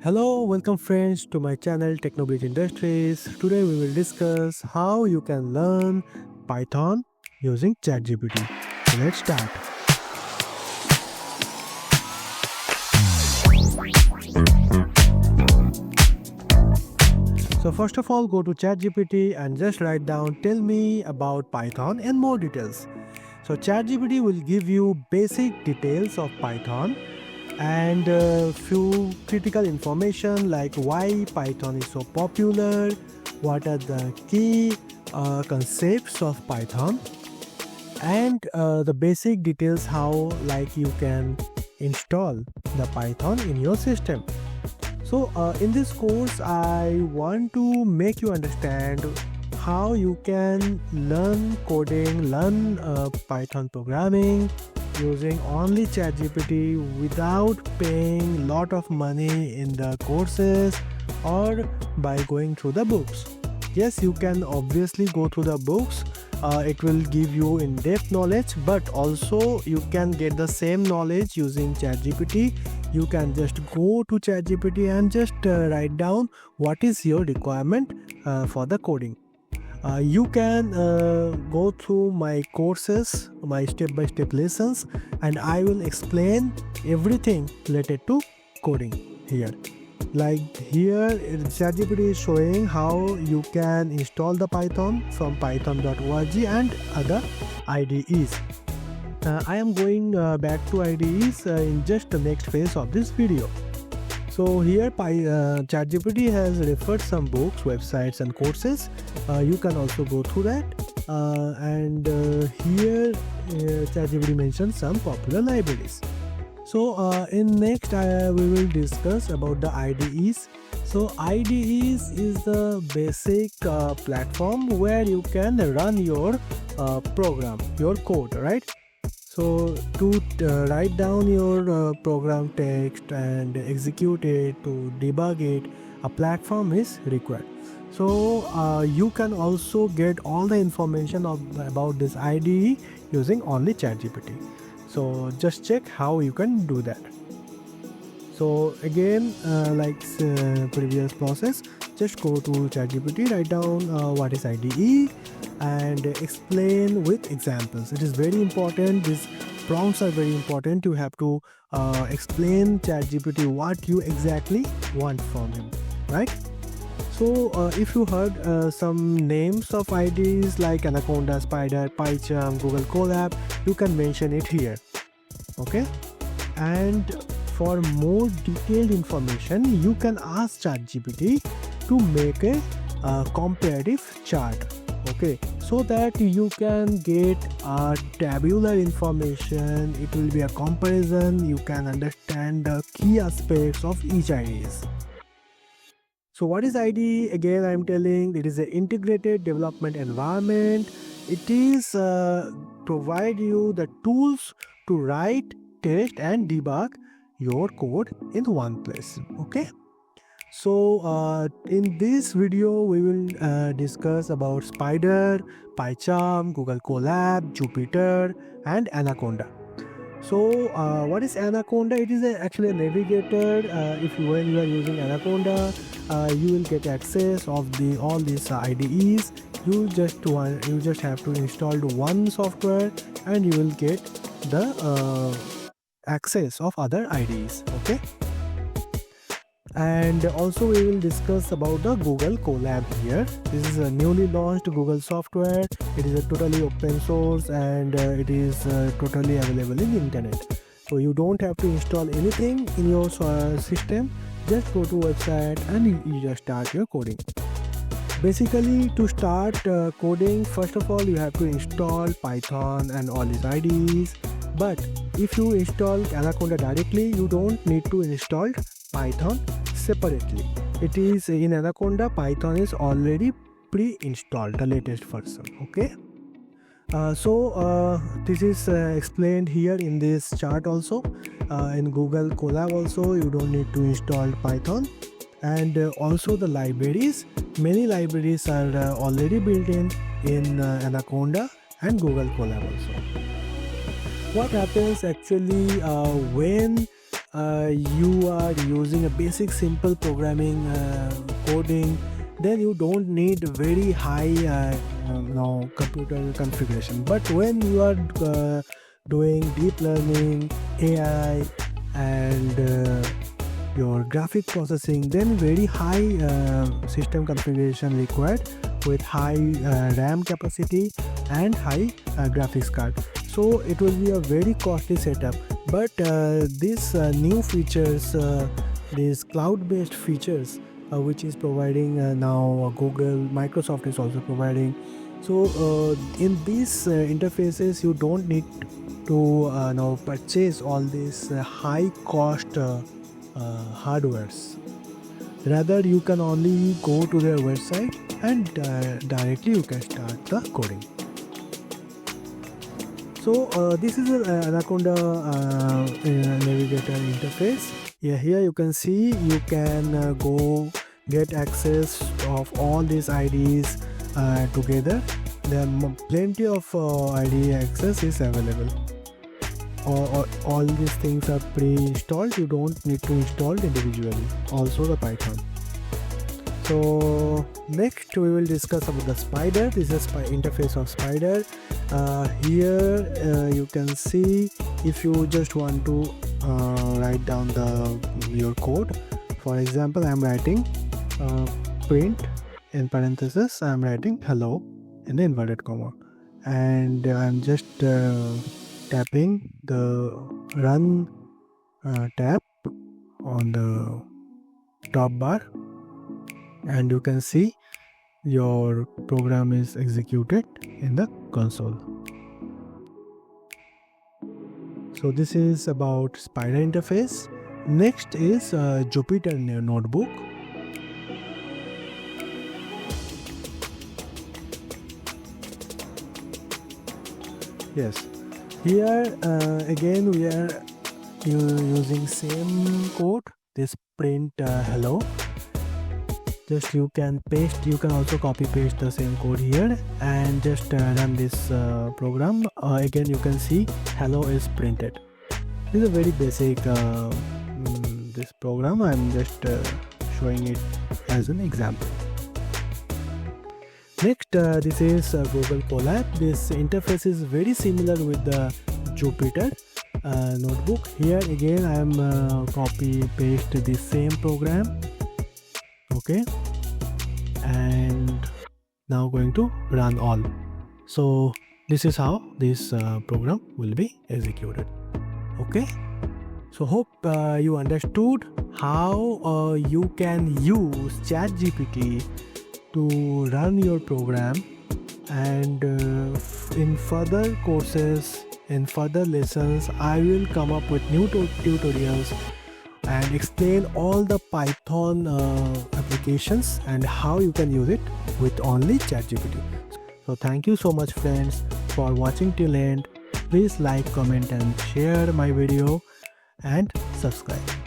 Hello, welcome friends to my channel Technobridge Industries. Today we will discuss how you can learn Python using ChatGPT. So let's start. So first of all, go to ChatGPT and just write down tell me about Python and more details. So ChatGPT will give you basic details of Python and few critical information like why Python is so popular, what are the key concepts of Python, and the basic details how like you can install the Python in your system. So in this course I want to make you understand how you can learn coding, learn Python programming using only ChatGPT without paying lot of money in the courses or by going through the books. Yes, you can obviously go through the books. It will give you in-depth knowledge, but also you can get the same knowledge using ChatGPT. You can just go to ChatGPT and just write down what is your requirement for the coding. You can go through my courses, my step-by-step lessons, and I will explain everything related to coding here. Like here, ChatGPT is showing how you can install the Python from python.org and other IDEs. I am going back to IDEs in just the next phase of this video. So here ChatGPT has referred some books, websites and courses. You can also go through that. Here ChatGPT mentions some popular libraries. So in next we will discuss about the IDEs. So IDEs is the basic platform where you can run your program, your code, right? So to write down your program text and execute it, to debug it, a platform is required. So you can also get all the information about this IDE using only ChatGPT. So just check how you can do that. So again, like previous process, just go to ChatGPT, write down what is IDE and explain with examples. It is very important. These prompts are very important. You have to explain ChatGPT what you exactly want from him, right? So if you heard some names of IDEs like Anaconda, Spider, PyCharm, Google Colab, you can mention it here. Okay, and for more detailed information, you can ask ChatGPT to make a comparative chart. Okay, so that you can get tabular information. It will be a comparison. You can understand the key aspects of each IDE. So what is IDE? Again, I am telling it is an integrated development environment. It is provide you the tools to write, test and debug your code in one place. Okay. So in this video we will discuss about Spider, PyCharm, Google Colab, Jupyter and Anaconda. So what is Anaconda? It is actually a navigator. When you are using Anaconda, you will get access of all these IDEs. You just have to install one software and you will get the access of other IDEs. Okay. And also we will discuss about the Google Colab here. This is a newly launched Google software. It is a totally open source and it is totally available in the internet. So you don't have to install anything in your system. Just go to website and you just start your coding. Basically, to start coding, first of all you have to install Python and all these IDEs. But if you install Anaconda directly, you don't need to install Python separately. It is in Anaconda, Python is already pre-installed, the latest version. Okay. This is explained here in this chart also. In Google Colab also, you don't need to install Python. And also the libraries, many libraries are already built in Anaconda and Google Colab also. What happens actually when you are using a basic simple programming coding, then you don't need very high computer configuration. But when you are doing deep learning, AI, and your graphic processing, then very high system configuration required with high RAM capacity and high graphics card. So it will be a very costly setup. But these new features, these cloud-based features, which is providing now Google, Microsoft is also providing. So in these interfaces, you don't need to now purchase all these high-cost hardwares. Rather, you can only go to their website and directly you can start the coding. So this is an Anaconda navigator interface. Yeah, here you can see you can go get access of all these IDEs together. There are plenty of IDE access is available. All these things are pre-installed. You don't need to install individually. Also the Python. So next we will discuss about the Spider. This is interface of Spider. Here you can see if you just want to write down your code. For example, I am writing print in parentheses. I am writing hello in the inverted comma, and I am just tapping the run tab on the top bar, and you can see your program is executed in the console. So this is about Spider interface. Next is Jupyter notebook. Yes, here again we are using same code, this print hello. Just you can also copy paste the same code here and just run this program. Again you can see hello is printed. This is a very basic this program. I'm just showing it as an example. Next this is Google Colab. This interface is very similar with the Jupyter notebook. Here again I am copy paste the same program. Okay, and now going to run all. So this is how this program will be executed. Okay, so hope you understood how you can use ChatGPT to run your program, and in further courses, in further lessons, I will come up with new tutorials and explain all the Python applications and how you can use it with only ChatGPT. So thank you so much friends for watching till end. Please like, comment and share my video and subscribe.